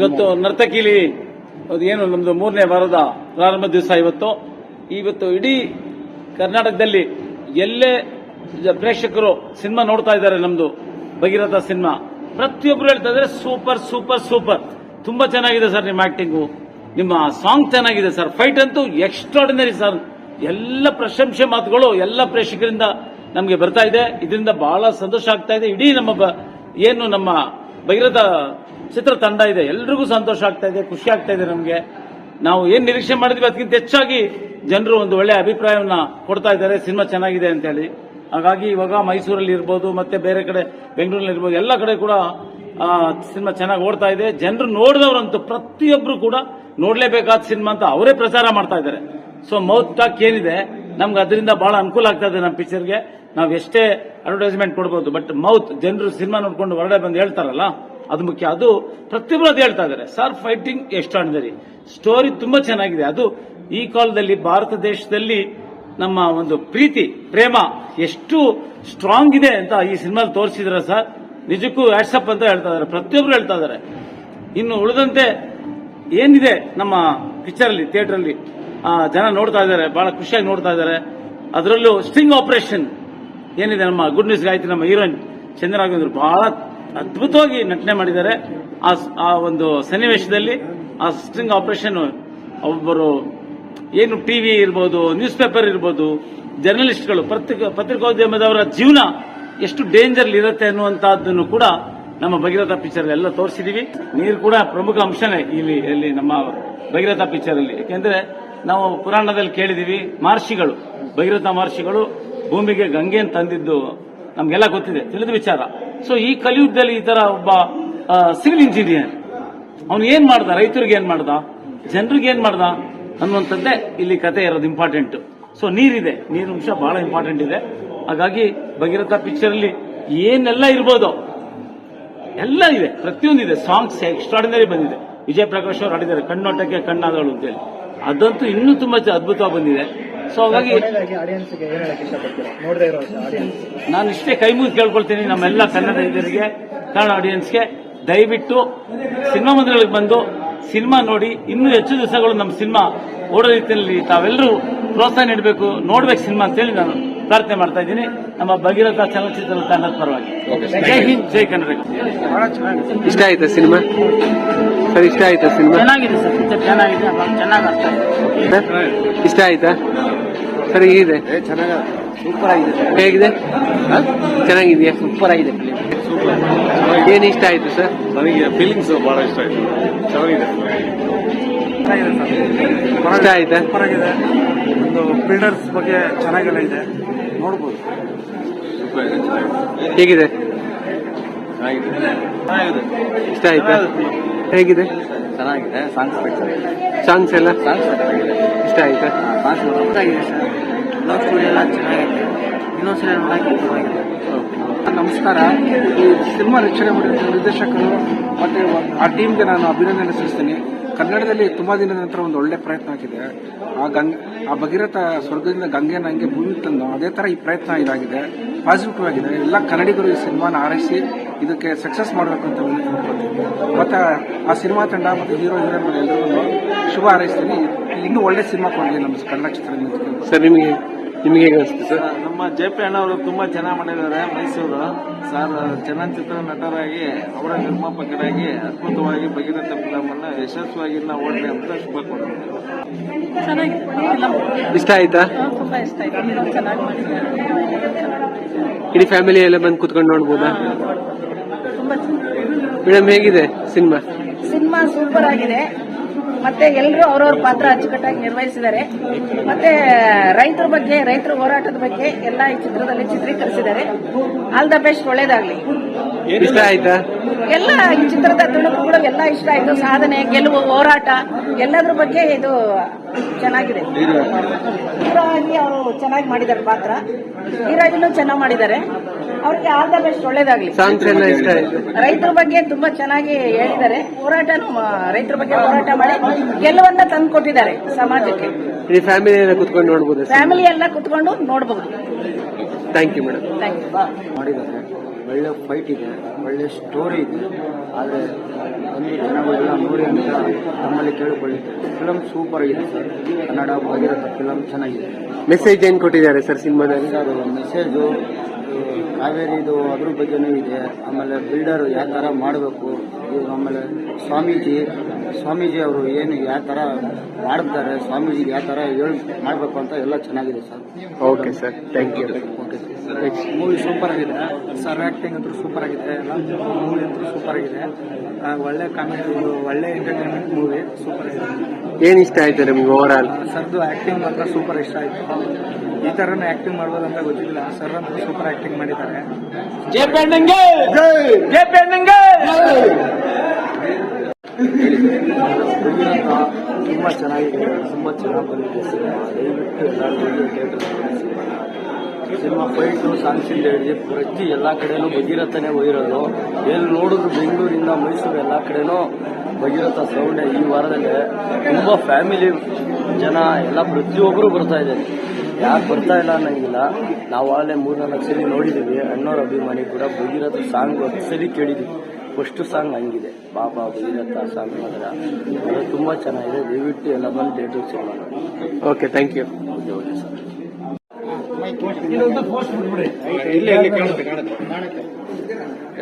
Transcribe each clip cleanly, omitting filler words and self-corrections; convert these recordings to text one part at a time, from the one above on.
ಇವತ್ತು ನರ್ತಕಿಲಿ ಏನು ನಮ್ದು 3ನೇ ವಾರದ ಪ್ರಾರಂಭ ದಿವಸ ಇವತ್ತು ಇಡೀ ಕರ್ನಾಟಕದಲ್ಲಿ ಎಲ್ಲೇ ಪ್ರೇಕ್ಷಕರು ಸಿನಿಮಾ ನೋಡ್ತಾ ಇದ್ದಾರೆ. ನಮ್ದು ಭಗೀರಥ ಸಿನಿಮಾ ಪ್ರತಿಯೊಬ್ಬರು ಹೇಳ್ತಾ ಇದ್ದಾರೆ ಸೂಪರ್ ಸೂಪರ್ ಸೂಪರ್, ತುಂಬಾ ಚೆನ್ನಾಗಿದೆ ಸರ್ ನಿಮ್ಮ ಆಕ್ಟಿಂಗು, ನಿಮ್ಮ ಸಾಂಗ್ ಚೆನ್ನಾಗಿದೆ ಸರ್, ಫೈಟ್ ಅಂತೂ ಎಕ್ಸ್ಟ್ರಾರ್ಡಿನರಿ ಸರ್. ಎಲ್ಲ ಪ್ರಶಂಸೆ ಮಾತುಗಳು ಎಲ್ಲ ಪ್ರೇಕ್ಷಕರಿಂದ ನಮಗೆ ಬರ್ತಾ ಇದೆ. ಇದರಿಂದ ಬಹಳ ಸಂತೋಷ ಆಗ್ತಾ ಇದೆ. ಇಡೀ ನಮ್ಮ ಭಗೀರಥ ಚಿತ್ರ ತಂಡ ಇದೆ, ಎಲ್ರಿಗೂ ಸಂತೋಷ ಆಗ್ತಾ ಇದೆ, ಖುಷಿ ಆಗ್ತಾ ಇದೆ. ನಮಗೆ ನಾವು ಏನ್ ನಿರೀಕ್ಷೆ ಮಾಡಿದ್ವಿ ಅದಕ್ಕಿಂತ ಹೆಚ್ಚಾಗಿ ಜನರು ಒಂದು ಒಳ್ಳೆ ಅಭಿಪ್ರಾಯವನ್ನ ಕೊಡ್ತಾ ಇದ್ದಾರೆ, ಸಿನಿಮಾ ಚೆನ್ನಾಗಿದೆ ಅಂತ ಹೇಳಿ. ಹಾಗಾಗಿ ಇವಾಗ ಮೈಸೂರಲ್ಲಿ ಇರ್ಬೋದು, ಮತ್ತೆ ಬೇರೆ ಕಡೆ ಬೆಂಗಳೂರಲ್ಲಿ ಇರ್ಬೋದು, ಎಲ್ಲ ಕಡೆ ಕೂಡ ಸಿನಿಮಾ ಚೆನ್ನಾಗಿ ಓಡ್ತಾ ಇದೆ. ಜನರು ನೋಡಿದವರಂತೂ ಪ್ರತಿಯೊಬ್ಬರು ಕೂಡ ನೋಡ್ಲೇಬೇಕಾದ ಸಿನಿಮಾ ಅಂತ ಅವರೇ ಪ್ರಚಾರ ಮಾಡ್ತಾ ಇದ್ದಾರೆ. ಸೊ ಮೌತ್ ಟಾಕ್ ಏನಿದೆ ನಮ್ಗೆ ಅದರಿಂದ ಬಹಳ ಅನುಕೂಲ ಆಗ್ತಾ ಇದೆ. ನಮ್ಮ ಪಿಕ್ಚರ್ಗೆ ನಾವು ಎಷ್ಟೇ ಅಡ್ವರ್ಟೈಸ್ಮೆಂಟ್ ಕೊಡಬಹುದು, ಬಟ್ ಮೌತ್ ಜನರು ಸಿನಿಮಾ ನೋಡ್ಕೊಂಡು ಹೊರಗಡೆ ಬಂದು ಹೇಳ್ತಾರಲ್ಲ ಅದು ಮುಖ್ಯ. ಅದು ಪ್ರತಿಯೊಬ್ಬರು ಅದು ಹೇಳ್ತಾ ಇದ್ದಾರೆ ಸರ್, ಫೈಟಿಂಗ್ ಎಕ್ಸ್ಟ್ರಾರ್ಡಿನರಿ, ಸ್ಟೋರಿ ತುಂಬಾ ಚೆನ್ನಾಗಿದೆ. ಅದು ಈ ಕಾಲದಲ್ಲಿ ಭಾರತ ದೇಶದಲ್ಲಿ ನಮ್ಮ ಒಂದು ಪ್ರೀತಿ ಪ್ರೇಮ ಎಷ್ಟು ಸ್ಟ್ರಾಂಗ್ ಇದೆ ಅಂತ ಈ ಸಿನಿಮಾದಲ್ಲಿ ತೋರಿಸಿದ್ರೆ ಸರ್, ನಿಜಕ್ಕೂ ವ್ಯಾಟ್ಸಪ್ ಅಂತ ಹೇಳ್ತಾ ಇದ್ದಾರೆ, ಪ್ರತಿಯೊಬ್ಬರು ಹೇಳ್ತಾ ಇದ್ದಾರೆ. ಇನ್ನು ಉಳಿದಂತೆ ಏನಿದೆ ನಮ್ಮ ಪಿಕ್ಚರ್ ಅಲ್ಲಿ ಥಿಯೇಟರ್ ಅಲ್ಲಿ ಜನ ನೋಡ್ತಾ ಇದ್ದಾರೆ, ಬಹಳ ಖುಷಿಯಾಗಿ ನೋಡ್ತಾ ಇದ್ದಾರೆ. ಅದರಲ್ಲೂ ಸ್ಟ್ರಿಂಗ್ ಆಪರೇಷನ್ ಏನಿದೆ, ನಮ್ಮ ಗುಡ್ ನ್ಯೂಸ್ ಗಾಯತ್ರಿ ನಮ್ಮ ಹೀರೋಯಿನ್ ಚಂದ್ರರಾಘವೇಂದ್ರ ಬಹಳ ಅದ್ಭುತವಾಗಿ ನಟನೆ ಮಾಡಿದ್ದಾರೆ. ಆ ಒಂದು ಸನ್ನಿವೇಶದಲ್ಲಿ ಆ ಸ್ಟ್ರಿಂಗ್ ಆಪರೇಷನ್ ಒಬ್ಬರು ಏನು ಟಿವಿ ಇರ್ಬೋದು, ನ್ಯೂಸ್ ಪೇಪರ್ ಇರ್ಬೋದು, ಜರ್ನಲಿಸ್ಟ್ಗಳು, ಪತ್ರಿಕೋದ್ಯಮದವರ ಜೀವನ ಎಷ್ಟು ಡೇಂಜರ್ ಇರುತ್ತೆ ಅನ್ನುವಂತಹದ್ದನ್ನು ಕೂಡ ನಮ್ಮ ಭಗೀರಥ ಪಿಕ್ಚರ್ ಎಲ್ಲ ತೋರಿಸಿದೀವಿ. ನೀರು ಕೂಡ ಪ್ರಮುಖ ಅಂಶನೇ ಇಲ್ಲಿ ನಮ್ಮ ಭಗೀರಥ ಪಿಕ್ಚರ್ ಅಲ್ಲಿ. ಯಾಕೆಂದ್ರೆ ನಾವು ಪುರಾಣದಲ್ಲಿ ಕೇಳಿದೀವಿ, ಮಹರ್ಷಿಗಳು, ಭಗೀರಥ ಮಹರ್ಷಿಗಳು ಭೂಮಿಗೆ ಗಂಗೆಯನ್ನು ತಂದಿದ್ದು ನಮ್ಗೆಲ್ಲ ಗೊತ್ತಿದೆ, ತಿಳಿದ ವಿಚಾರ. ಸೊ ಈ ಕಲಿಯುಗದಲ್ಲಿ ಈ ತರ ಒಬ್ಬ ಸಿವಿಲ್ ಇಂಜಿನಿಯರ್ ಅವನು ಏನ್ ಮಾಡ್ದ, ರೈತರಿಗೆ ಏನ್ ಮಾಡ್ದ, ಜನರಿಗೆ ಏನ್ ಮಾಡ್ದ ಅನ್ನುವಂಥದ್ದೇ ಇಲ್ಲಿ ಕತೆ ಇರೋದು ಇಂಪಾರ್ಟೆಂಟ್. ಸೊ ನೀರಿದೆ, ನೀರಿನ ಅಂಶ ಬಹಳ ಇಂಪಾರ್ಟೆಂಟ್ ಇದೆ. ಹಾಗಾಗಿ ಭಗೀರಥ ಪಿಕ್ಚರ್ ಅಲ್ಲಿ ಏನೆಲ್ಲ ಇರ್ಬೋದು ಎಲ್ಲ ಇದೆ, ಪ್ರತಿಯೊಂದಿದೆ. ಸಾಂಗ್ಸ್ ಎಕ್ಸ್ಟ್ರಾರ್ಡಿನರಿ ಬಂದಿದೆ. ವಿಜಯ್ ಪ್ರಕಾಶ್ ಅವರು ಆಡಿದ್ದಾರೆ ಕಣ್ಣೋಟಕ್ಕೆ ಕಣ್ಣಾದಳು ಅಂತೇಳಿ, ಅದಂತೂ ಇನ್ನೂ ತುಂಬಾ ಅದ್ಭುತವಾಗಿ ಬಂದಿದೆ. ಸೊ ಹಾಗಾಗಿ ನಾನು ಇಷ್ಟೇ ಕೈ ಮುಗಿದು ಕೇಳ್ಕೊಳ್ತೀನಿ ನಮ್ಮೆಲ್ಲ ಕನ್ನಡ ಹಿರಿಯರಿಗೆ, ಕನ್ನಡ ಆಡಿಯನ್ಸ್ಗೆ, ದಯವಿಟ್ಟು ಸಿನಿಮಾ ಮಂದಿರಗಳಿಗೆ ಬಂದು ಸಿನಿಮಾ ನೋಡಿ. ಇನ್ನೂ ಹೆಚ್ಚು ದಿವಸಗಳು ನಮ್ಮ ಸಿನಿಮಾ ಓಡೋ ರೀತಿಯಲ್ಲಿ ತಾವೆಲ್ಲರೂ ಪ್ರೋತ್ಸಾಹ ನೀಡಬೇಕು, ನೋಡ್ಬೇಕು ಸಿನಿಮಾ ಅಂತೇಳಿ ನಾನು ಪ್ರಾರ್ಥನೆ ಮಾಡ್ತಾ ಇದ್ದೀನಿ ನಮ್ಮ ಭಗೀರಥ ಚಲನಚಿತ್ರ ತಂಡದ ಪರವಾಗಿ. ಜೈ ಹಿಂದ್, ಜೈ ಕನ್ನಡ. ಇಷ್ಟ ಆಯ್ತಾ ಸಿನಿಮಾ ಸರ್? ಇಷ್ಟ ಆಯ್ತಾ ಸಿನಿಮಾ? ಚೆನ್ನಾಗಿದೆ ಸರ್, ಚೆನ್ನಾಗಿದೆ, ಚೆನ್ನಾಗಿ ಅರ್ಥ ಆಯ್ತು. ಇಷ್ಟ ಆಯ್ತಾ ಸರ್? ಹೇಗಿದೆ? ಸೂಪರ್ ಆಗಿದೆ. ಹೇಗಿದೆ? ಚೆನ್ನಾಗಿದೆಯಾ? ಸೂಪರ್ ಆಗಿದೆ. ಏನು ಇಷ್ಟ ಆಯ್ತು ಸರ್? ನನಗೆ ಫೀಲಿಂಗ್ಸ್ ಬಹಳ ಇಷ್ಟ ಆಯ್ತು, ಚೆನ್ನಾಗಿದೆ. ಇಷ್ಟ ಆಯ್ತಾ? ಸೂಪರ್ ಆಗಿದೆ. ಒಂದು ಬಿಲ್ಡರ್ಸ್ ಬಗ್ಗೆ ಚೆನ್ನಾಗೆಲ್ಲ ಇದೆ, ನೋಡ್ಬೋದು. ಹೇಗಿದೆ? ಇಷ್ಟ ಆಯ್ತಾ? ಹೇಗಿದೆ? ಚೆನ್ನಾಗಿದೆ. ಸಾಂಗ್ಸ್ ಎಲ್ಲ ಇಷ್ಟ ಆಯ್ತಾ? ಆಗಿದೆ ಸರ್, ಲವ್ ಸ್ಟೋರಿ ಎಲ್ಲ ಚೆನ್ನಾಗಿದೆ. ಇನ್ನೊಂದ್ಸಲ ನೋಡಕ್ಕೆ ಚೆನ್ನಾಗಿದೆ. ನಮಸ್ಕಾರ. ಈ ಸಿನಿಮಾ ರಚನೆ ಮಾಡಿದ ನಿರ್ದೇಶಕರು ಮತ್ತೆ ಆ ಟೀಮ್ಗೆ ನಾನು ಅಭಿನಂದನೆ ಸಲ್ಲಿಸ್ತೀನಿ. ಕನ್ನಡದಲ್ಲಿ ತುಂಬಾ ದಿನದ ನಂತರ ಒಂದು ಒಳ್ಳೆ ಪ್ರಯತ್ನ ಆಗಿದೆ. ಆ ಭಗೀರಥ ಸ್ವರ್ಗದಿಂದ ಗಂಗೆನ ಹಂಗೆ ಭೂಮಿ ತಂದು ಅದೇ ತರ ಈ ಪ್ರಯತ್ನ ಇದಾಗಿದೆ, ಪಾಸಿಟಿವ್ ಆಗಿದೆ. ಎಲ್ಲ ಕನ್ನಡಿಗರು ಈ ಸಿನಿಮಾನ ಆರೈಸಿ ಇದಕ್ಕೆ ಸಕ್ಸಸ್ ಮಾಡಬೇಕು ಅಂತ ಮತ್ತೆ ಆ ಸಿನಿಮಾ ತಂಡ ಮತ್ತೆ ಹೀರೋ ಹೀರೋಯಿನ್ ಎಲ್ಲರಿಗೂ ಶುಭ ಹಾರೈಸ್ತೀನಿ. ಇನ್ನೂ ಒಳ್ಳೆ ಸಿನಿಮಾ ಕೊಡಲಿ ನಮ್ಮ ಕನ್ನಡ ಚಿತ್ರರಂಗಕ್ಕೆ. ಸರ್ ನಿಮಗೆ ಹೇಗೆ ಅನಿಸ್ತು ಸರ್? ನಮ್ಮ ಜೆ.ಪಿ. ಅಣ್ಣವರು ತುಂಬಾ ಚೆನ್ನಾಗಿ ಮಾಡಿದ್ದಾರೆ. ಮೈಸೂರು ಸರ್ ಚಲನಚಿತ್ರ ನಟರಾಗಿ, ಅವರ ನಿರ್ಮಾಪಕರಾಗಿ ಅದ್ಭುತವಾಗಿ ಭಗೀರಥ ಫಿಲಂ ಅನ್ನ ಯಶಸ್ವಿಯಾಗಿ ಓಡಲಿ ಅಂತ ಶುಭ ಕೋರುತ್ತೇನೆ. ಇಷ್ಟ ಆಯ್ತಾ? ತುಂಬಾ ಇಷ್ಟ ಆಯ್ತು, ಚೆನ್ನಾಗಿ ಮಾಡಿದ್ದಾರೆ. ಇಡೀ ಫ್ಯಾಮಿಲಿ ಎಲ್ಲ ಬಂದು ಕುತ್ಕೊಂಡು ನೋಡ್ಬೋದಾ? ತುಂಬಾ ಮೇಡಮ್ ಹೇಗಿದೆ ಸಿನಿಮಾ? ಸಿನಿಮಾ ಸೂಪರ್ ಆಗಿದೆ. ಮತ್ತೆ ಎಲ್ಲರೂ ಅವ್ರವ್ರ ಪಾತ್ರ ಅಚ್ಚುಕಟ್ಟಾಗಿ ನಿರ್ವಹಿಸಿದ್ದಾರೆ. ಮತ್ತೆ ರೈತರ ಬಗ್ಗೆ, ರೈತರ ಹೋರಾಟದ ಬಗ್ಗೆ ಎಲ್ಲ ಈ ಚಿತ್ರದಲ್ಲಿ ಚಿತ್ರೀಕರಿಸಿದ್ದಾರೆ. ಆಲ್ ದ ಬೆಸ್ಟ್, ಒಳ್ಳೇದಾಗ್ಲಿ. ಇಷ್ಟ ಆಯ್ತಾ? ಎಲ್ಲ ಈ ಚಿತ್ರದ ತುಣುಕುಗಳು ಎಲ್ಲ ಇಷ್ಟ ಆಯ್ತು. ಸಾಧನೆ, ಗೆಲುವು, ಹೋರಾಟ ಎಲ್ಲದ್ರ ಬಗ್ಗೆ ಇದು ಚೆನ್ನಾಗಿದೆ. ಹೀರೋ ಆಗಿ ಅವರು ಚೆನ್ನಾಗಿ ಮಾಡಿದ್ದಾರೆ ಪಾತ್ರ, ಹೀರೋಯಿನ್ ಚೆನ್ನಾಗಿ ಮಾಡಿದ್ದಾರೆ. ಅವ್ರಿಗೆ ಆಲ್ ದ ಬೆಸ್ಟ್, ಒಳ್ಳೇದಾಗ್ಲಿ. ಸಾಂಗ್ಸ್ ಎಲ್ಲ ಇಷ್ಟ ಆಯ್ತು. ರೈತರ ಬಗ್ಗೆ ತುಂಬಾ ಚೆನ್ನಾಗಿ ಹೇಳಿದ್ದಾರೆ. ರೈತರ ಬಗ್ಗೆ ಹೋರಾಟ ಮಾಡಿ ಗೆಲುವನ್ನ ತಂದು ಕೊಟ್ಟಿದ್ದಾರೆ ಸಮಾಜಕ್ಕೆ. ಇಡೀ ಫ್ಯಾಮಿಲಿ ಎಲ್ಲ ಕುತ್ಕೊಂಡು ನೋಡ್ಬೋದು? ಫ್ಯಾಮಿಲಿ ಎಲ್ಲ ಕುತ್ಕೊಂಡು ನೋಡಬಹುದು. Thank you madam. Thank you. ಮಾಡಿದ್ದಾರೆ ಒಳ್ಳೆ ಫೈಟ್ ಇದೆ, ಒಳ್ಳೆ ಸ್ಟೋರಿ ಇದೆ. ಆದರೆ ಒಂದು ಜನಗಳೆಲ್ಲ ನೋಡಿ ಅಂತ ನಮ್ಮಲ್ಲಿ ಕೇಳಿಕೊಳ್ಳುತ್ತೇವೆ. ಫಿಲಮ್ ಸೂಪರ್ ಆಗಿದೆ ಸರ್. ಕನ್ನಡ ಭಗೀರಥ ಫಿಲಮ್ ಚೆನ್ನಾಗಿದೆ. ಮೆಸೇಜ್ ಏನ್ ಕೊಟ್ಟಿದ್ದಾರೆ ಸರ್ ಸಿನಿಮಾದಲ್ಲಿ? ಸರ್ ಮೆಸೇಜು ಕಾವೇರಿದು ಅದ್ರ ಬಗ್ಗೆನೂ ಇದೆ. ಆಮೇಲೆ ಬಿಲ್ಡರ್ ಯಾವ ಥರ ಮಾಡಬೇಕು, ಆಮೇಲೆ ಸ್ವಾಮೀಜಿ ಅವರು ಏನು ಯಾವ ಥರ ಮಾಡ್ತಾರೆ, ಸ್ವಾಮೀಜಿಗೆ ಯಾವ ಥರ ಮಾಡಬೇಕು ಅಂತ ಎಲ್ಲ ಚೆನ್ನಾಗಿದೆ sir. Okay sir, thank you. Okay sir. Movie super ಆಗಿದೆ ಸರ್. ಆಕ್ಟಿಂಗ್ ಅಂತೂ ಸೂಪರ್ ಆಗಿದೆ. ಎಲ್ಲ ಮೂವಿ ಅಂತೂ ಸೂಪರ್ ಆಗಿದೆ. ಒಳ್ಳೆ ಕಾಮಿಡಿ, ಒಳ್ಳೆ ಎಂಟರ್ಟೈನ್ಮೆಂಟ್ ಮೂವಿ, ಸೂಪರ್ ಆಗಿದೆ. ಏನ್ ಇಷ್ಟ ಆಯ್ತು ನಿಮ್ಗೆ ಓವರ್ ಆಲ್? ಸರ್ದು ಆಕ್ಟಿಂಗ್ ಮಾತ್ರ ಸೂಪರ್ ಇಷ್ಟ ಆಯ್ತು. ಈ ತರನೇ ಆಕ್ಟಿಂಗ್ ಮಾಡ್ಬೋದಂತ ಗೊತ್ತಿಲ್ಲ. ಸರ್ ಅಂತೂ ಸೂಪರ್ ಆಕ್ಟಿಂಗ್ ಮಾಡಿದ್ದಾರೆ. ತುಂಬ ಚೆನ್ನಾಗಿದೆ, ತುಂಬ ಚೆನ್ನಾಗಿ ಬಂದಿದೆ ಸಿನಿಮಾ. ದಯವಿಟ್ಟು ಎಲ್ಲರೂ ಥಿಯೇಟರ್ ಸಿನಿಮಾ ಫೈಟು ಸಾಂಗ್ಸಿಂದ ಹಿಡಿದು ಪ್ರತಿ ಎಲ್ಲ ಕಡೆನೂ ಭಗೀರಥನೇ ಒಯ್ಯಿರೋದು. ಎಲ್ಲಿ ನೋಡಿದ್ರು ಬೆಂಗಳೂರಿಂದ ಮೈಸೂರು ಎಲ್ಲ ಕಡೆನೂ ಭಗೀರಥ ಸೌಂಡ್. ಈ ವಾರದಲ್ಲಿ ತುಂಬ ಫ್ಯಾಮಿಲಿ ಜನ ಎಲ್ಲ ಪ್ರತಿಯೊಬ್ಬರು ಬರ್ತಾ ಇದ್ದಾರೆ. ಯಾರು ಬರ್ತಾ ಇಲ್ಲ ಅನ್ನಂಗಿಲ್ಲ. ನಾವು ಆಗಲೇ 3-4 ಸಲ ನೋಡಿದ್ದೀವಿ. ಅಣ್ಣವ್ರ ಅಭಿಮಾನಿ ಕೂಡ ಭಗೀರಥ ಸಾಂಗ್ 10 ಸಲ ಕೇಳಿದ್ದೀವಿ. ಫಸ್ಟ್ ಸಾಂಗ್ ಹಂಗಿದೆ, ಬಾಬಾ ಭಗೀರಥ ಸಾಂಗ್ ಮಾತ್ರ ಅದು ತುಂಬ ಚೆನ್ನಾಗಿದೆ. ದಯವಿಟ್ಟು ಎಲ್ಲ ಬಂದು ಥಿಯೇಟರ್ ಸಿನಿಮಾ ನೋಡಿ. Okay, thank you. Okay sir.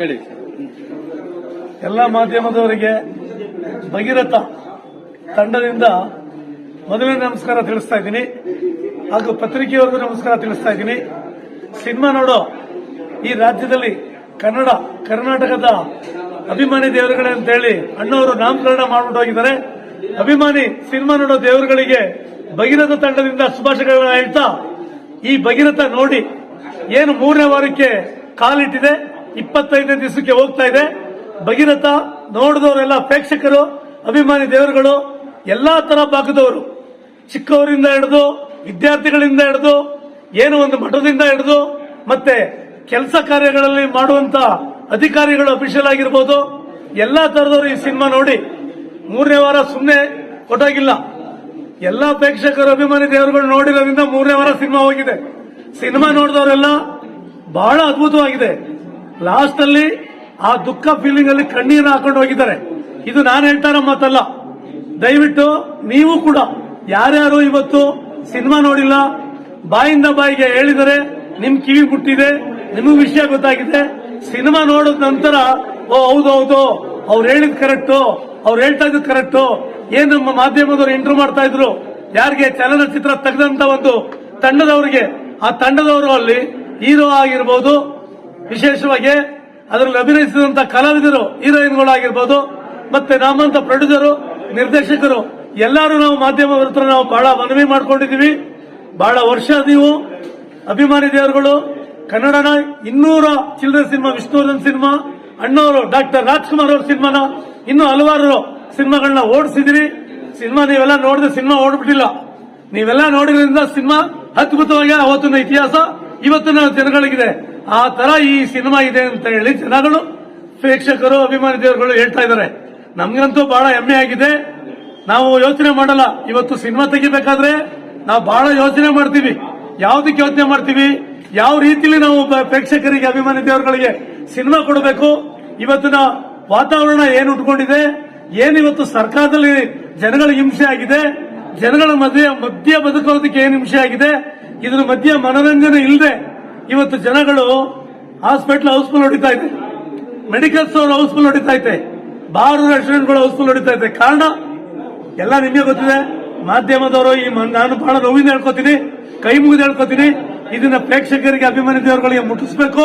ಹೇಳಿ. ಎಲ್ಲ ಮಾಧ್ಯಮದವರಿಗೆ ಭಗೀರಥ ತಂಡದಿಂದ ಮೊದಲನೇ ನಮಸ್ಕಾರ ತಿಳಿಸ್ತಾ ಇದ್ದೀನಿ, ಹಾಗೂ ಪತ್ರಿಕೆಯವರಿಗೂ ನಮಸ್ಕಾರ ತಿಳಿಸ್ತಾ ಇದ್ದೀನಿ. ಸಿನಿಮಾ ನೋಡೋ ಈ ರಾಜ್ಯದಲ್ಲಿ ಕರ್ನಾಟಕದ ಅಭಿಮಾನಿ ದೇವರುಗಳೇ ಅಂತೇಳಿ ಅಣ್ಣವರು ನಾಮಕರಣ ಮಾಡ್ಬಿಟ್ಟು ಹೋಗಿದ್ದಾರೆ. ಅಭಿಮಾನಿ ಸಿನಿಮಾ ನೋಡೋ ದೇವರುಗಳಿಗೆ ಭಗೀರಥ ತಂಡದಿಂದ ಶುಭಾಶಯಗಳನ್ನ ಹೇಳ್ತಾ, ಈ ಭಗೀರಥ ನೋಡಿ ಏನು 3ನೇ ವಾರಕ್ಕೆ ಕಾಲಿಟ್ಟಿದೆ, 25ನೇ ದಿವಸಕ್ಕೆ ಹೋಗ್ತಾ ಇದೆ. ಭಗೀರಥ ನೋಡಿದವರೆಲ್ಲ ಪ್ರೇಕ್ಷಕರು, ಅಭಿಮಾನಿ ದೇವರುಗಳು, ಎಲ್ಲಾ ತರ ಭಾಗದವರು, ಚಿಕ್ಕವರಿಂದ ಹಿಡಿದು ವಿದ್ಯಾರ್ಥಿಗಳಿಂದ ಹಿಡಿದು ಏನು ಒಂದು ಮಠದಿಂದ ಹಿಡಿದು ಮತ್ತೆ ಕೆಲಸ ಕಾರ್ಯಗಳಲ್ಲಿ ಮಾಡುವಂತ ಅಧಿಕಾರಿಗಳು, ಅಫಿಷಿಯಲ್ ಆಗಿರ್ಬೋದು, ಎಲ್ಲಾ ತರದವರು ಈ ಸಿನಿಮಾ ನೋಡಿ 3ನೇ ವಾರ ಸುಮ್ಮನೆ ಕೊಟ್ಟಾಗಿಲ್ಲ. ಎಲ್ಲಾ ಪ್ರೇಕ್ಷಕರು, ಅಭಿಮಾನಿ ದೇವರುಗಳು ನೋಡಿರೋದ್ರಿಂದ 3ನೇ ವಾರ ಸಿನಿಮಾ ಹೋಗಿದೆ. ಸಿನಿಮಾ ನೋಡಿದವರೆಲ್ಲ ಬಹಳ ಅದ್ಭುತವಾಗಿದೆ. ಲಾಸ್ಟ್ ಅಲ್ಲಿ ಆ ದುಃಖ ಫೀಲಿಂಗ್ ಅಲ್ಲಿ ಕಣ್ಣೀರು ಹಾಕೊಂಡು ಹೋಗಿದ್ದಾರೆ. ಇದು ನಾನು ಹೇಳ್ತಾರ ಮಾತಲ್ಲ. ದಯವಿಟ್ಟು ನೀವು ಕೂಡ ಯಾರ್ಯಾರು ಇವತ್ತು ಸಿನಿಮಾ ನೋಡಿಲ್ಲ, ಬಾಯಿಂದ ಬಾಯಿಗೆ ಹೇಳಿದರೆ ನಿಮ್ ಕಿವಿ ಮುಟ್ಟಿದೆ, ನಿಮಗೂ ವಿಷಯ ಗೊತ್ತಾಗಿದೆ. ಸಿನಿಮಾ ನೋಡಿದ ನಂತರ ಹೌದು ಅವ್ರು ಹೇಳಿದ್ ಕರೆಕ್ಟು, ಅವ್ರು ಹೇಳ್ತಾ ಇದ್ದು ಕರೆಕ್ಟು, ಏನ್ ನಮ್ಮ ಮಾಧ್ಯಮದವರು ಇಂಟರ್ವ್ಯೂ ಮಾಡ್ತಾ ಇದ್ರು, ಯಾರಿಗೆ ಚಲನಚಿತ್ರ ತೆಗೆದಂತ ಒಂದು ತಂಡದವರಿಗೆ, ಆ ತಂಡದವರು ಅಲ್ಲಿ ಹೀರೋ ಆಗಿರ್ಬೋದು, ವಿಶೇಷವಾಗಿ ಅದರಲ್ಲಿ ಅಭಿನಯಿಸಿದಂತ ಕಲಾವಿದರು, ಹೀರೋಯಿನ್ಗಳು ಆಗಿರ್ಬೋದು, ಮತ್ತೆ ನಮ್ಮಂತ ಪ್ರೊಡ್ಯೂಸರು, ನಿರ್ದೇಶಕರು ಎಲ್ಲರೂ ನಾವು ಮಾಧ್ಯಮದ ಹತ್ರ ನಾವು ಬಹಳ ಮನವಿ ಮಾಡ್ಕೊಂಡಿದೀವಿ. ಬಹಳ ವರ್ಷ ನೀವು ಅಭಿಮಾನಿ ದೇವರುಗಳು ಕನ್ನಡನ 200 ಚಿಲ್ಡ್ರನ್ ಸಿನಿಮಾ, ವಿಷ್ಣುವರ್ಧನ್ ಸಿನಿಮಾ, ಅಣ್ಣವರು ಡಾಕ್ಟರ್ ರಾಜ್ಕುಮಾರ್ ಅವ್ರ ಸಿನಿಮಾನ, ಇನ್ನೂ ಹಲವಾರು ಸಿನಿಮಾಗಳನ್ನ ಓಡಿಸಿದಿರಿ. ಸಿನಿಮಾ ನೀವೆಲ್ಲ ನೋಡಿದ್ರೆ ಸಿನಿಮಾ ಓಡ್ಬಿಟ್ಟಿಲ್ಲ. ನೀವೆಲ್ಲ ನೋಡಿದ್ರಿಂದ ಸಿನಿಮಾ ಅದ್ಭುತವಾಗಿ ಅವತ್ತಿನ ಇತಿಹಾಸ ಇವತ್ತಿನ ಜನಗಳಿಗಿದೆ. ಆ ತರ ಈ ಸಿನಿಮಾ ಇದೆ ಅಂತ ಹೇಳಿ ಜನಗಳು, ಪ್ರೇಕ್ಷಕರು, ಅಭಿಮಾನಿ ದೇವರುಗಳು ಹೇಳ್ತಾ ಇದ್ದಾರೆ. ನಮ್ಗಂತೂ ಬಹಳ ಹೆಮ್ಮೆ ಆಗಿದೆ. ನಾವು ಯೋಚನೆ ಮಾಡಲ್ಲ. ಇವತ್ತು ಸಿನಿಮಾ ತೆಗಿಬೇಕಾದ್ರೆ ನಾವು ಬಹಳ ಯೋಚನೆ ಮಾಡ್ತೀವಿ. ಯಾವುದಕ್ಕೆ ಯೋಚನೆ ಮಾಡ್ತೀವಿ, ಯಾವ ರೀತಿಯಲ್ಲಿ ನಾವು ಪ್ರೇಕ್ಷಕರಿಗೆ, ಅಭಿಮಾನಿ ದೇವರುಗಳಿಗೆ ಸಿನಿಮಾ ಕೊಡಬೇಕು. ಇವತ್ತಿನ ವಾತಾವರಣ ಏನು ಉಟ್ಕೊಂಡಿದೆ, ಏನಿವತ್ತು ಸರ್ಕಾರದಲ್ಲಿ ಜನಗಳಿಗೆ ಹಿಂಸೆ ಆಗಿದೆ, ಜನಗಳ ಮಧ್ಯ ಬದುಕೋದಕ್ಕೆ ಏನು ಹಿಂಸೆ ಆಗಿದೆ, ಇದ್ರ ಮಧ್ಯೆ ಮನೋರಂಜನೆ ಇಲ್ಲದೆ ಇವತ್ತು ಜನಗಳು ಹಾಸ್ಪಿಟಲ್ ಹೌಸ್ಫುಲ್ ಹೊಡಿತಾ ಇದೆ, ಮೆಡಿಕಲ್ ಸ್ಟೋರ್ ಹೌಸ್ಫುಲ್ ಹೊಡಿತಾ ಇದೆ, ಬಾರ್ ರೆಸ್ಟೋರೆಂಟ್ಗಳು ಹೌಸ್ಫುಲ್ ಹೊಡಿತಾ ಇದೆ. ಕಾರಣ ಎಲ್ಲ ನಿಮಗೆ ಗೊತ್ತಿದೆ. ಮಾಧ್ಯಮದವರು ನಾನು ಬಹಳ ನೋವಿಂದ ಹೇಳ್ಕೊತೀನಿ, ಕೈ ಮುಗಿದು ಹೇಳ್ಕೊತೀನಿ, ಇದನ್ನ ಪ್ರೇಕ್ಷಕರಿಗೆ, ಅಭಿಮಾನಿ ದೇವರುಗಳಿಗೆ ಮುಟ್ಟಿಸಬೇಕು.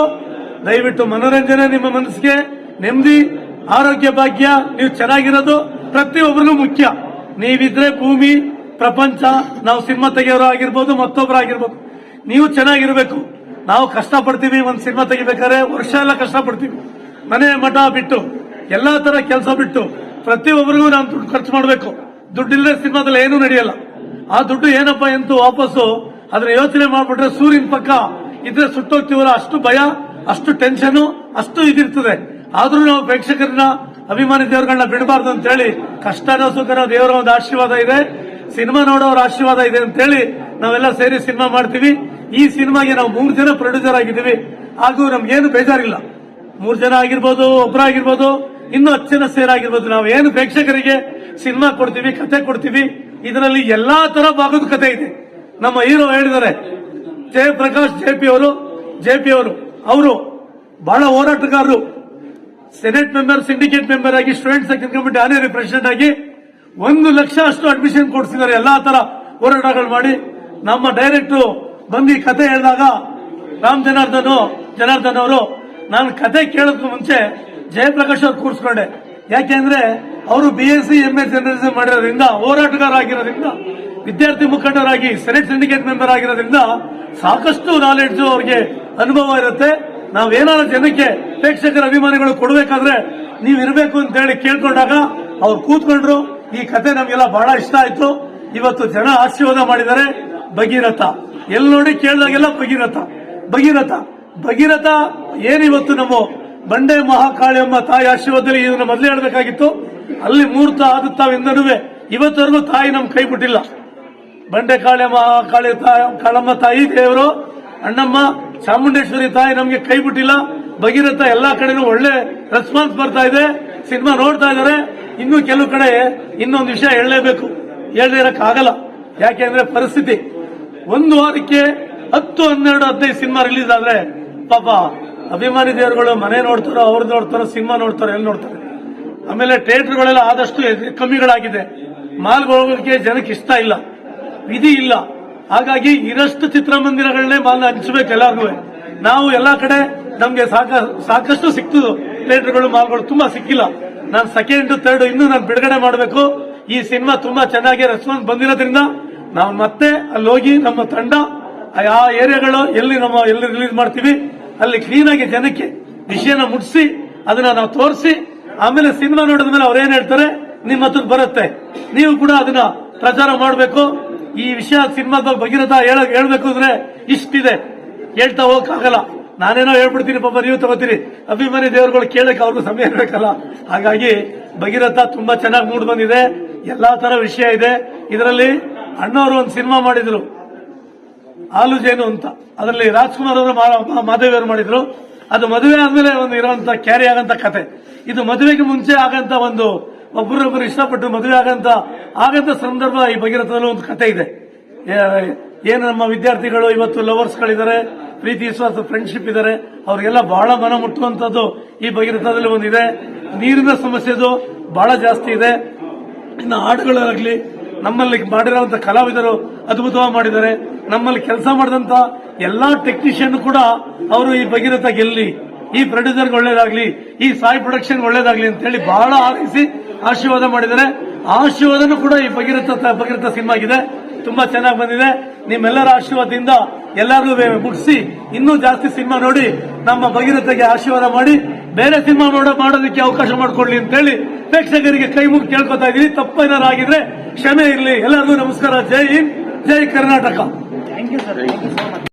ದಯವಿಟ್ಟು ಮನೋರಂಜನೆ, ನಿಮ್ಮ ಮನಸ್ಸಿಗೆ ನೆಮ್ಮದಿ, ಆರೋಗ್ಯ, ಭಾಗ್ಯ, ನೀವು ಚೆನ್ನಾಗಿರೋದು ಪ್ರತಿಯೊಬ್ಬರಿಗೂ ಮುಖ್ಯ. ನೀವಿದ್ರೆ ಭೂಮಿ, ಪ್ರಪಂಚ, ನಾವು ಸಿನಿಮಾ ತೆಗೆಯೋರು ಆಗಿರ್ಬೋದು, ಮತ್ತೊಬ್ಬರು ಆಗಿರ್ಬೋದು, ನೀವು ಚೆನ್ನಾಗಿರ್ಬೇಕು. ನಾವು ಕಷ್ಟಪಡ್ತೀವಿ, ಒಂದು ಸಿನಿಮಾ ತೆಗಿಬೇಕಾದ್ರೆ ವರ್ಷ ಎಲ್ಲ ಕಷ್ಟಪಡ್ತೀವಿ. ಮನೆ ಮಠ ಬಿಟ್ಟು, ಎಲ್ಲಾ ತರ ಕೆಲಸ ಬಿಟ್ಟು ಪ್ರತಿಯೊಬ್ಬರಿಗೂ ನಾವು ದುಡ್ಡು ಖರ್ಚು ಮಾಡಬೇಕು. ದುಡ್ಡಿಲ್ಲದೆ ಸಿನಿಮಾದಲ್ಲಿ ಏನೂ ನಡೆಯಲ್ಲ. ಆ ದುಡ್ಡು ಏನಪ್ಪಾ ಎಂತೂ ವಾಪಸ್ಸು ಅದನ್ನ ಯೋಚನೆ ಮಾಡ್ಬಿಟ್ರೆ ಸೂರ್ಯನ ಪಕ್ಕ ಇದ್ರೆ ಸುಟ್ಟೋಗ್ತೀವಲ್ಲ, ಅಷ್ಟು ಭಯ, ಅಷ್ಟು ಟೆನ್ಷನ್, ಅಷ್ಟು ಇದಿರ್ತದೆ. ಆದ್ರೂ ನಾವು ಪ್ರೇಕ್ಷಕರನ್ನ, ಅಭಿಮಾನಿ ದೇವರುಗಳನ್ನ ಬಿಡಬಾರ್ದು ಅಂತ ಹೇಳಿ, ಕಷ್ಟನೋ ಸುಖನೋ ದೇವರ ಒಂದು ಆಶೀರ್ವಾದ ಇದೆ, ಸಿನಿಮಾ ನೋಡೋರ ಆಶೀರ್ವಾದ ಇದೆ ಅಂತ ಹೇಳಿ ನಾವೆಲ್ಲ ಸೇರಿ ಸಿನಿಮಾ ಮಾಡ್ತೀವಿ. ಈ ಸಿನಿಮಾಗೆ ನಾವು 3 ಜನ ಪ್ರೊಡ್ಯೂಸರ್ ಆಗಿದ್ದೀವಿ. ಹಾಗೂ ನಮ್ಗೇನು ಬೇಜಾರಿಲ್ಲ. 3 ಜನ ಆಗಿರ್ಬೋದು, ಒಬ್ಬರಾಗಿರ್ಬೋದು, ಇನ್ನೂ 10 ಜನ ಸೇರಾಗಿರ್ಬೋದು, ನಾವು ಏನು ಪ್ರೇಕ್ಷಕರಿಗೆ ಸಿನಿಮಾ ಕೊಡ್ತೀವಿ, ಕತೆ ಕೊಡ್ತೀವಿ, ಇದರಲ್ಲಿ ಎಲ್ಲಾ ತರ ಭಾಗದ ಕತೆ ಇದೆ. ನಮ್ಮ ಹೀರೋ ಹೇಳಿದ್ದಾರೆ, ಜಯಪ್ರಕಾಶ್ ಜೆಪಿ ಅವರು ಬಹಳ ಹೋರಾಟಗಾರರು. ಸೆನೆಟ್ ಮೆಂಬರ್, ಸಿಂಡಿಕೇಟ್ ಮೆಂಬರ್ ಆಗಿ, ಸ್ಟೂಡೆಂಟ್ಸ್ ಸೆಕ್ಷನ್ ಕಮಿಟಿ ಆನೇರಿ ಪ್ರೆಸಿಡೆಂಟ್ ಆಗಿ 1 ಲಕ್ಷ ಅಷ್ಟು ಅಡ್ಮಿಷನ್ ಕೊಡಿಸಿದ್ದಾರೆ. ಎಲ್ಲಾ ತರ ಹೋರಾಟಗಳು ಮಾಡಿ ನಮ್ಮ ಡೈರೆಕ್ಟರ್ ಬಂದು ಈ ಕತೆ ಹೇಳಿದಾಗ ರಾಮ್ ಜನಾರ್ದನ್ ಅವರು, ನಾನು ಕತೆ ಕೇಳೋದಕ್ಕೂ ಮುಂಚೆ ಜಯಪ್ರಕಾಶ್ ಅವ್ರು ಕೂರಿಸ್ಕೊಂಡೆ. ಯಾಕೆಂದ್ರೆ ಅವರು BSc MA ಜರ್ನಲಿಸಂ ಮಾಡಿರೋದ್ರಿಂದ, ಹೋರಾಟಗಾರ ಆಗಿರೋದ್ರಿಂದ, ವಿದ್ಯಾರ್ಥಿ ಮುಖಂಡರಾಗಿ, ಸೆನೆಟ್ ಸಿಂಡಿಕೇಟ್ ಮೆಂಬರ್ ಆಗಿರೋದ್ರಿಂದ ಸಾಕಷ್ಟು ನಾಲೆಡ್ಜ್ ಅವ್ರಿಗೆ ಅನುಭವ ಇರುತ್ತೆ. ನಾವೇನಾದ್ರು ಜನಕ್ಕೆ ಪ್ರೇಕ್ಷಕರ ಅಭಿಮಾನಿಗಳು ಕೊಡಬೇಕಾದ್ರೆ ನೀವಿರಬೇಕು ಅಂತ ಹೇಳಿ ಕೇಳ್ಕೊಂಡಾಗ ಅವ್ರು ಕೂತ್ಕೊಂಡ್ರು. ಈ ಕತೆ ನಮ್ಗೆಲ್ಲ ಬಹಳ ಇಷ್ಟ ಆಯ್ತು. ಇವತ್ತು ಜನ ಆಶೀರ್ವಾದ ಮಾಡಿದ್ದಾರೆ. ಭಗೀರಥ ಎಲ್ಲಿ ನೋಡಿ ಕೇಳಿದಾಗೆಲ್ಲ ಭಗೀರಥ ಏನಿವತ್ತು ನಮ್ಮ ಬಂಡೆ ಮಹಾಕಾಳಿಯಮ್ಮ ತಾಯಿ ಆಶೀರ್ವಾದದಲ್ಲಿ ಇದನ್ನ ಮೊದಲೇ ಹೇಳಬೇಕಾಗಿತ್ತು. ಅಲ್ಲಿ ಮೂರ್ತ ಆದುತ್ತಾವಿಂದನೂ ಇವತ್ತವರೆಗೂ ತಾಯಿ ನಮ್ ಕೈ ಬಿಟ್ಟಿಲ್ಲ. ಬಂಡೆ ಕಾಳಮ್ಮ ತಾಯಿ ದೇವರು, ಅಣ್ಣಮ್ಮ ಚಾಮುಂಡೇಶ್ವರಿ ತಾಯಿ ನಮ್ಗೆ ಕೈ ಬಿಟ್ಟಿಲ್ಲ. ಭಗೀರಥ ಎಲ್ಲಾ ಕಡೆನೂ ಒಳ್ಳೆ ರೆಸ್ಪಾನ್ಸ್ ಬರ್ತಾ ಇದೆ. ಸಿನಿಮಾ ನೋಡ್ತಾ ಇದಾರೆ. ಇನ್ನು ಕೆಲವು ಕಡೆ ಇನ್ನೊಂದು ವಿಷಯ ಹೇಳಲೇಬೇಕು, ಹೇಳದೇ ಇರಕ್ಕಾಗಲ್ಲ. ಯಾಕೆಂದ್ರೆ ಪರಿಸ್ಥಿತಿ, 1 ವಾರಕ್ಕೆ 10, 12, 15 ಸಿನಿಮಾ ರಿಲೀಸ್ ಆದ್ರೆ ಪಾಪ ಅಭಿಮಾನಿ ದೇವರುಗಳು ಮನೆ ನೋಡ್ತಾರೋ, ಅವ್ರು ನೋಡ್ತಾರೋ, ಸಿನಿಮಾ ನೋಡ್ತಾರೋ, ಎಲ್ಲಿ ನೋಡ್ತಾರೆ. ಆಮೇಲೆ ಥಿಯೇಟರ್ಗಳೆಲ್ಲ ಆದಷ್ಟು ಕಮ್ಮಿಗಳಾಗಿದೆ. ಮಾಲ್ಗೆ ಜನಕ್ಕೆ ಇಷ್ಟ ಇಲ್ಲ, ವಿಧಿ ಇಲ್ಲ. ಹಾಗಾಗಿ ಇರಷ್ಟು ಚಿತ್ರಮಂದಿರಗಳನ್ನೇ ಮಾಲ್ ಹಂಚಬೇಕು ಎಲ್ಲರಿಗೂ. ನಾವು ಎಲ್ಲಾ ಕಡೆ ನಮ್ಗೆ ಸಾಕಷ್ಟು ಸಿಕ್ತು ಥಿಯೇಟರ್ಗಳು, ಮಾಲ್ಗಳು ತುಂಬಾ ಸಿಕ್ಕಿಲ್ಲ. ನಾನು 2nd, 3rd ಇನ್ನೂ ನಾನು ಬಿಡುಗಡೆ ಮಾಡಬೇಕು. ಈ ಸಿನಿಮಾ ತುಂಬಾ ಚೆನ್ನಾಗಿ ರೆಸ್ಪಾನ್ಸ್ ಬಂದಿರೋದ್ರಿಂದ ನಾವು ಮತ್ತೆ ಅಲ್ಲಿ ಹೋಗಿ ನಮ್ಮ ತಂಡ ಆ ಏರಿಯಾಗಳು ಎಲ್ಲಿ ರಿಲೀಸ್ ಮಾಡ್ತೀವಿ ಅಲ್ಲಿ ಕ್ಲೀನ್ ಆಗಿ ಜನಕ್ಕೆ ವಿಷಯನ ಮುಟ್ಟಿಸಿ ಅದನ್ನ ನಾವು ತೋರಿಸಿ, ಆಮೇಲೆ ಸಿನಿಮಾ ನೋಡಿದ್ಮೇಲೆ ಅವ್ರೇನ್ ಹೇಳ್ತಾರೆ ನಿಮ್ಮ ಹತ್ರ ಬರುತ್ತೆ. ನೀವು ಕೂಡ ಅದನ್ನ ಪ್ರಚಾರ ಮಾಡಬೇಕು. ಈ ವಿಷಯ ಸಿನಿಮಾದ ಭಗೀರಥ ಹೇಳ್ಬೇಕು ಅಂದ್ರೆ ಇಷ್ಟಿದೆ, ಹೇಳ್ತಾ ಹೋಗಕ್ಕಾಗಲ್ಲ. ನಾನೇನೋ ಹೇಳ್ಬಿಡ್ತೀನಿ, ಪಾಪ ನೀವು ತಗೋತೀರಿ. ಅಭಿಮಾನಿ ದೇವರುಗಳು ಕೇಳಕ್ಕೆ ಅವ್ರಿಗೂ ಸಮಯ ಇರಬೇಕಲ್ಲ. ಹಾಗಾಗಿ ಭಗೀರಥ ತುಂಬಾ ಚೆನ್ನಾಗಿ ಮೂಡ್ ಬಂದಿದೆ. ಎಲ್ಲಾ ತರ ವಿಷಯ ಇದೆ ಇದರಲ್ಲಿ. ಅಣ್ಣವರು ಒಂದು ಸಿನಿಮಾ ಮಾಡಿದ್ರು, ಹಾಲು ಜೇನು ಅಂತ. ಅದರಲ್ಲಿ ರಾಜ್ಕುಮಾರ್ ಅವರು, ಮಾಧವಿಯವರು ಮಾಡಿದ್ರು. ಅದು ಮದುವೆ ಆದ್ಮೇಲೆ ಒಂದು ಇರುವಂತ ಕ್ಯಾರಿ ಆಗಂತ ಕತೆ. ಇದು ಮದುವೆಗೆ ಮುಂಚೆ ಆಗಂತ ಒಂದು ಒಬ್ಬರೊಬ್ಬರು ಇಷ್ಟಪಟ್ಟು ಮದುವೆ ಆಗಂತ ಸಂದರ್ಭ ಈ ಭಗೀರಥದಲ್ಲೂ ಒಂದು ಕತೆ ಇದೆ. ಏನು ನಮ್ಮ ವಿದ್ಯಾರ್ಥಿಗಳು ಇವತ್ತು ಲವರ್ಸ್ಗಳಿದ್ದಾರೆ, ಪ್ರೀತಿ ವಿಶ್ವಾಸ ಫ್ರೆಂಡ್ಶಿಪ್ ಇದ್ದಾರೆ, ಅವ್ರಿಗೆಲ್ಲ ಬಹಳ ಮನ ಮುಟ್ಟುವಂತದ್ದು ಈ ಭಗೀರಥದಲ್ಲಿ ಒಂದಿದೆ. ನೀರಿನ ಸಮಸ್ಯೆದು ಬಹಳ ಜಾಸ್ತಿ ಇದೆ. ಇನ್ನು ಹಾಡುಗಳಾಗ್ಲಿ, ನಮ್ಮಲ್ಲಿ ಮಾಡಿರುವಂತ ಕಲಾವಿದರು ಅದ್ಭುತವಾಗಿ ಮಾಡಿದ್ದಾರೆ. ನಮ್ಮಲ್ಲಿ ಕೆಲಸ ಮಾಡಿದಂತ ಎಲ್ಲಾ ಟೆಕ್ನಿಷಿಯನ್ ಕೂಡ ಅವರು ಈ ಭಗೀರಥ ಗೆಲ್ಲಿ, ಈ ಪ್ರೊಡ್ಯೂಸರ್ಗೆ ಒಳ್ಳೇದಾಗ್ಲಿ, ಈ ಸಾಯಿ ಪ್ರೊಡಕ್ಷನ್ ಒಳ್ಳೇದಾಗ್ಲಿ ಅಂತ ಹೇಳಿ ಬಹಳ ಆರೈಸಿ ಆಶೀರ್ವಾದ ಮಾಡಿದ್ದಾರೆ. ಆಶೀರ್ವಾದನೂ ಕೂಡ ಈ ಭಗೀರಥ ಸಿನಿಮಾಗಿದೆ. ತುಂಬಾ ಚೆನ್ನಾಗಿ ಬಂದಿದೆ. ನಿಮ್ಮೆಲ್ಲರ ಆಶೀರ್ವಾದದಿಂದ ಎಲ್ಲರಿಗೂ ಮುಟ್ಟಿಸಿ ಇನ್ನೂ ಜಾಸ್ತಿ ಸಿನಿಮಾ ನೋಡಿ ನಮ್ಮ ಭಗೀರಥಗೆ ಆಶೀರ್ವಾದ ಮಾಡಿ ಬೇರೆ ಸಿನಿಮಾ ಮಾಡೋದಕ್ಕೆ ಅವಕಾಶ ಮಾಡಿಕೊಡ್ಲಿ ಅಂತ ಹೇಳಿ ಪ್ರೇಕ್ಷಕರಿಗೆ ಕೈ ಮುಗಿ ಕೇಳ್ಕೊತಾ ಇದೀನಿ. ತಪ್ಪೇನಾರು ಆಗಿದ್ರೆ ಕ್ಷಮೆ ಇರಲಿ. ಎಲ್ಲರಿಗೂ ನಮಸ್ಕಾರ. ಜೈ ಹಿಂದ್, ಜೈ ಕರ್ನಾಟಕ.